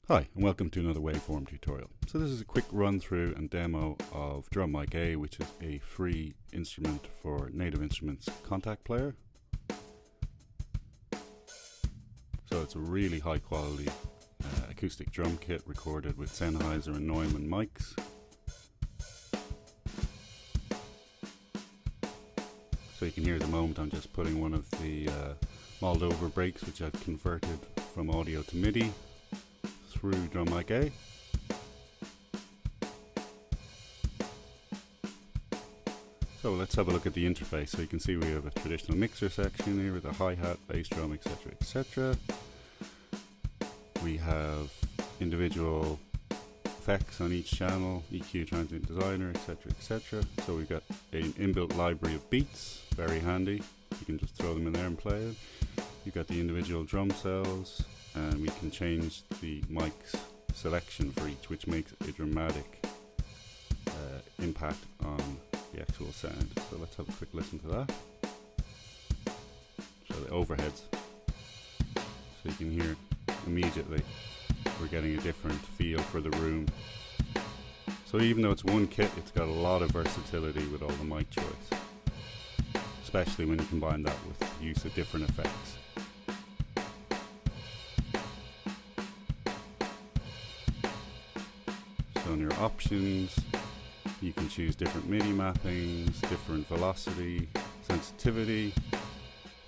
Hi, and welcome to another waveform tutorial. So this is a quick run through and demo of Drum Mic A, which is a free instrument for Native Instruments Kontakt Player. So it's a really high quality acoustic drum kit recorded with Sennheiser and Neumann mics. So you can hear at the moment I'm just putting one of the Moldova breaks, which I've converted from audio to MIDI, through Drum Mic A. So let's have a look at the interface. So you can see we have a traditional mixer section here with a hi-hat, bass drum, etc, etc. We have individual effects on each channel, EQ, transient designer, etc, etc. So we've got an inbuilt library of beats, very handy. You can just throw them in there and play it. You've got the individual drum cells, and we can change the mic's selection for each, which makes a dramatic impact on the actual sound. So let's have a quick listen to that. So the overheads, so you can hear immediately we're getting a different feel for the room. So even though it's one kit, it's got a lot of versatility with all the mic choice, especially when you combine that with the use of different effects. So in your options, you can choose different MIDI mappings, different velocity, sensitivity.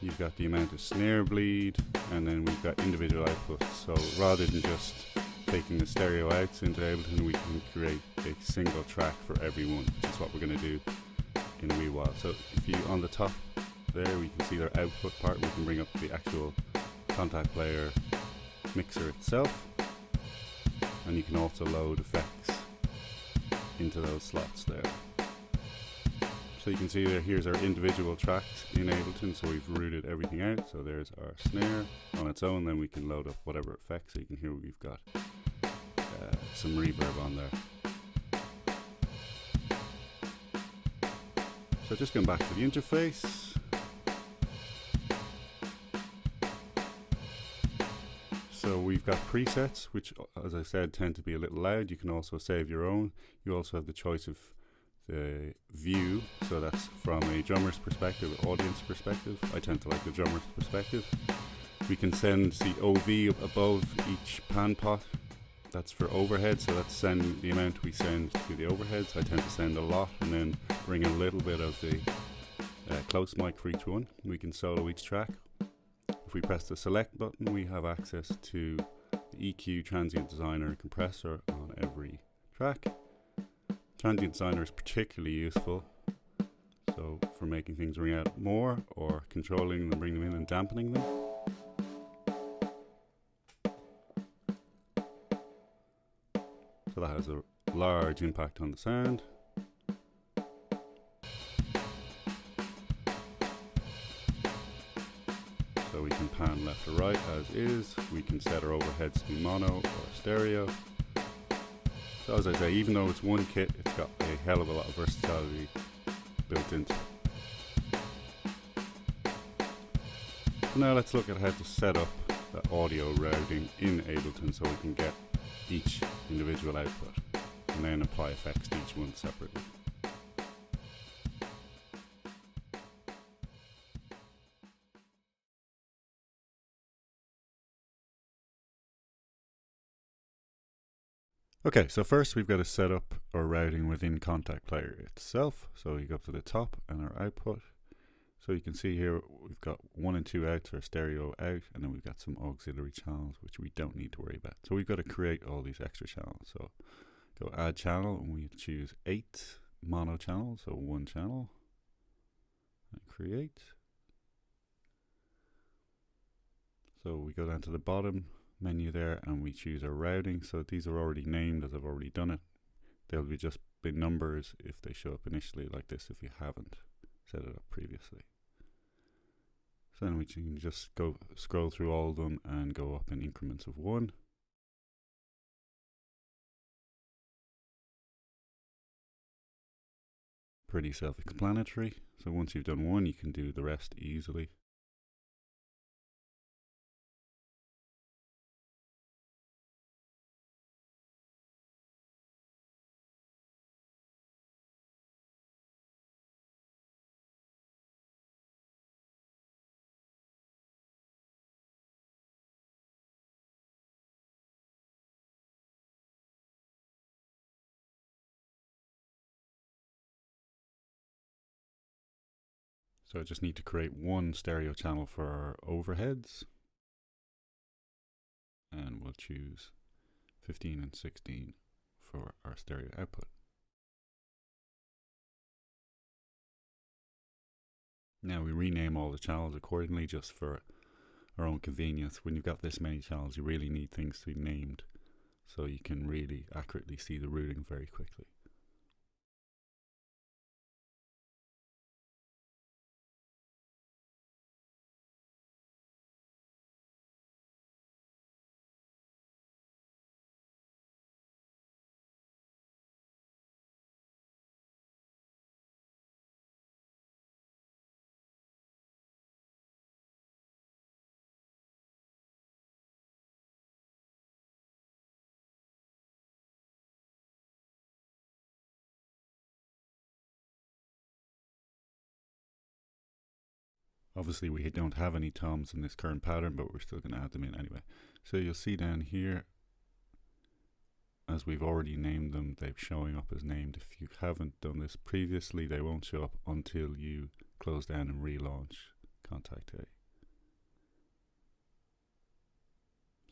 You've got the amount of snare bleed, and then we've got individual outputs. So rather than just taking the stereo outs into Ableton, we can create a single track for every one, which is what we're going to do in a wee while. So if you, on the top there, we can see their output part. We can bring up the actual Kontakt Player mixer itself, and you can also load effects into those slots there. So you can see that here's our individual tracks in Ableton. So we've routed everything out. So there's our snare on its own. Then we can load up whatever effects. So you can hear we've got some reverb on there. So just going back to the interface. So we've got presets, which, as I said, tend to be a little loud. You can also save your own. You also have the choice of the view, so that's from a drummer's perspective, audience perspective. I tend to like the drummer's perspective. We can send the OV above each pan pot. That's for overhead, so that's send the amount we send to the overheads. I tend to send a lot and then bring a little bit of the close mic for each one. We can solo each track. If we press the select button, we have access to the EQ, transient designer, and compressor on every track. Transient designer is particularly useful, so for making things ring out more or controlling them, bringing them in and dampening them. So that has a large impact on the sound. So we can pan left or right as is. We can set our overheads to be mono or stereo. So as I say, even though it's one kit, it's got a hell of a lot of versatility built into it. So now let's look at how to set up the audio routing in Ableton so we can get each individual output and then apply effects to each one separately. Okay, so first we've got to set up our routing within Kontakt Player itself. So you go up to the top and our output. So you can see here we've got 1 and 2 outs, or stereo out, and then we've got some auxiliary channels which we don't need to worry about. So we've got to create all these extra channels. So go add channel and we choose 8 mono channels, so 1 channel, and create. So we go down to the bottom menu there and we choose our routing. So these are already named as I've already done it. They'll be just been numbers if they show up initially like this if you haven't set it up previously. So then we can just go scroll through all of them and go up in increments of 1. Pretty self-explanatory. So once you've done 1, you can do the rest easily. So I just need to create one stereo channel for our overheads. And we'll choose 15 and 16 for our stereo output. Now we rename all the channels accordingly just for our own convenience. When you've got this many channels, you really need things to be named so you can really accurately see the routing very quickly. Obviously we don't have any toms in this current pattern, but we're still going to add them in anyway. So you'll see down here, as we've already named them, they're showing up as named. If you haven't done this previously, they won't show up until you close down and relaunch Kontakt A.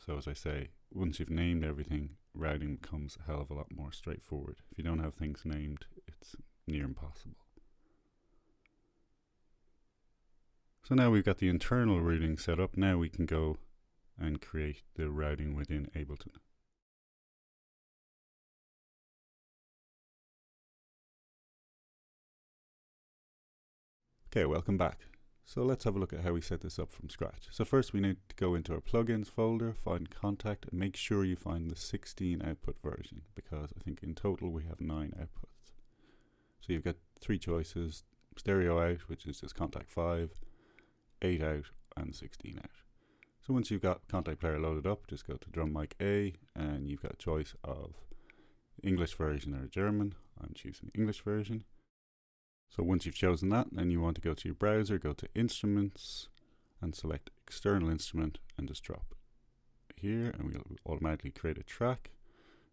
So as I say, once you've named everything, routing becomes a hell of a lot more straightforward. If you don't have things named, it's near impossible. So now we've got the internal routing set up. Now we can go and create the routing within Ableton. Okay, welcome back. So let's have a look at how we set this up from scratch. So first we need to go into our plugins folder, find Kontakt, and make sure you find the 16 output version, because I think in total we have 9 outputs. So you've got 3 choices: stereo out, which is just Kontakt 5, 8 out, and 16 out. So once you've got Kontakt Player loaded up, just go to drum mic A, and you've got a choice of English version or German. I'm choosing the English version. So once you've chosen that, then you want to go to your browser, go to Instruments, and select External Instrument, and just drop it here, and we'll automatically create a track.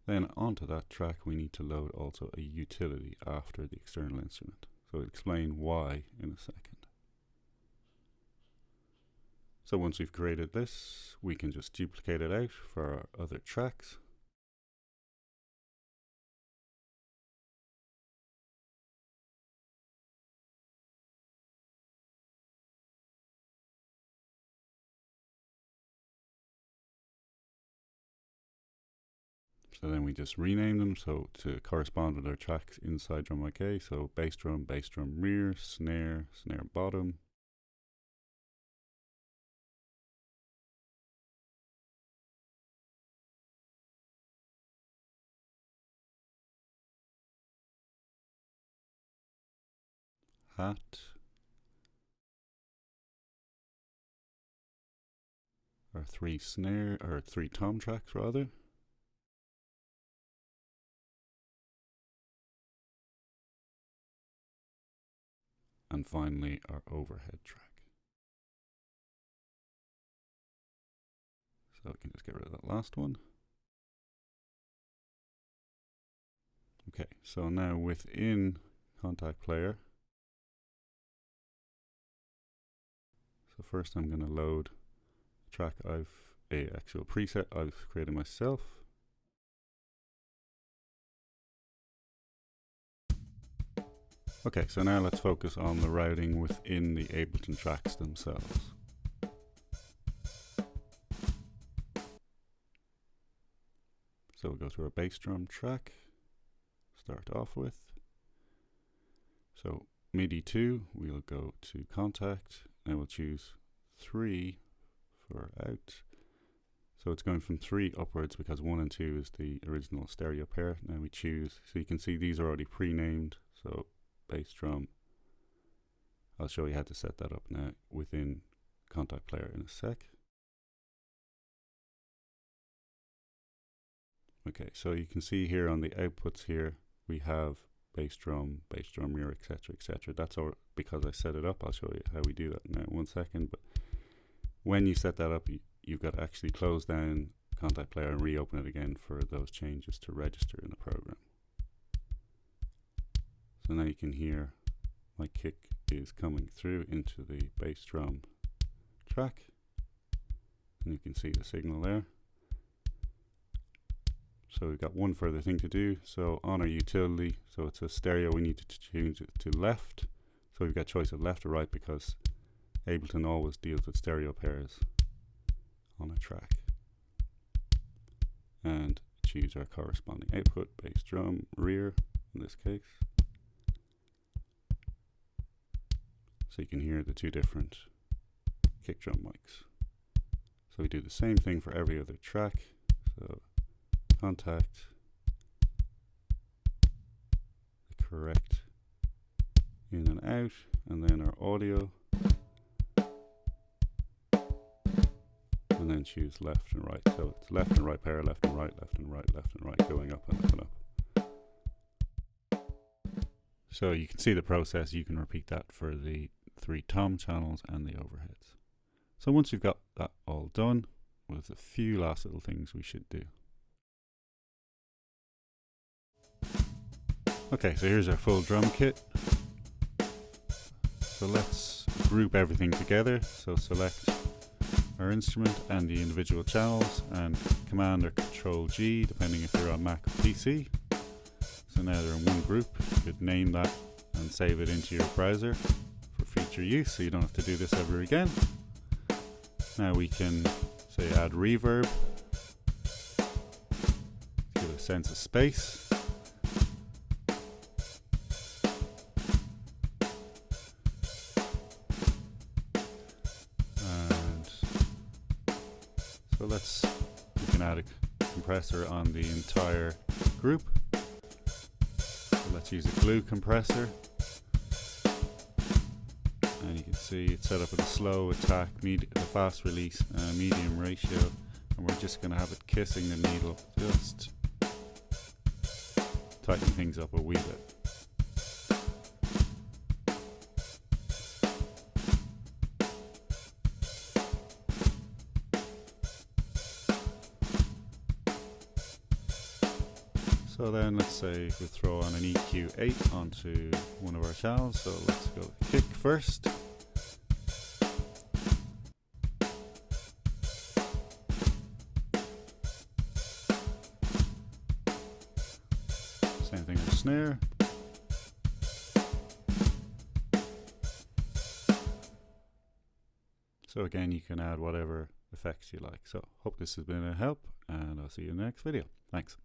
Then onto that track we need to load also a utility after the external instrument. So I'll explain why in a second. So once we've created this, we can just duplicate it out for our other tracks. So then we just rename them so to correspond with our tracks inside drum mic A. So bass drum rear, snare bottom. Hat. Our 3 tom tracks rather. And finally our overhead track. So we can just get rid of that last one. Okay, so now within Kontakt Player, so first I'm going to load a track a actual preset I've created myself. Okay, so now let's focus on the routing within the Ableton tracks themselves. So we'll go to our bass drum track, start off with. So MIDI 2, we'll go to Kontakt, and we'll choose 3 for out. So it's going from 3 upwards because 1 and 2 is the original stereo pair. Now we choose, so you can see these are already pre-named. So bass drum, I'll show you how to set that up now within Kontakt Player in a sec. Okay, so you can see here on the outputs here, we have bass drum rear, etc., etc. That's all because I set it up. I'll show you how we do that now in 1 second. But when you set that up, you've got to actually close down Kontakt Player and reopen it again for those changes to register in the program. So now you can hear my kick is coming through into the bass drum track, and you can see the signal there. So we've got one further thing to do. So on our utility, so it's a stereo, we need to change it to left. So we've got choice of left or right because Ableton always deals with stereo pairs on a track. And choose our corresponding output, bass drum, rear in this case. So you can hear the two different kick drum mics. So we do the same thing for every other track. So Kontakt, the correct in and out, and then our audio, and then choose left and right. So it's left and right pair, left and right, left and right, left and right, going up and up and up. So you can see the process. You can repeat that for the 3 tom channels and the overheads. So once you've got that all done, there's a few last little things we should do. Okay, so here's our full drum kit. So let's group everything together. So select our instrument and the individual channels and Command or Control G, depending if you're on Mac or PC. So now they're in one group. You could name that and save it into your browser for future use, so you don't have to do this ever again. Now we can say add reverb, give a sense of space. So we can add a compressor on the entire group. So let's use a glue compressor. And you can see it's set up with a slow attack, a fast release, medium ratio. And we're just going to have it kissing the needle, just tighten things up a wee bit. So then let's say we throw on an EQ8 onto one of our channels. So let's go kick first. Same thing with snare. So again, you can add whatever effects you like. So hope this has been a help, and I'll see you in the next video. Thanks.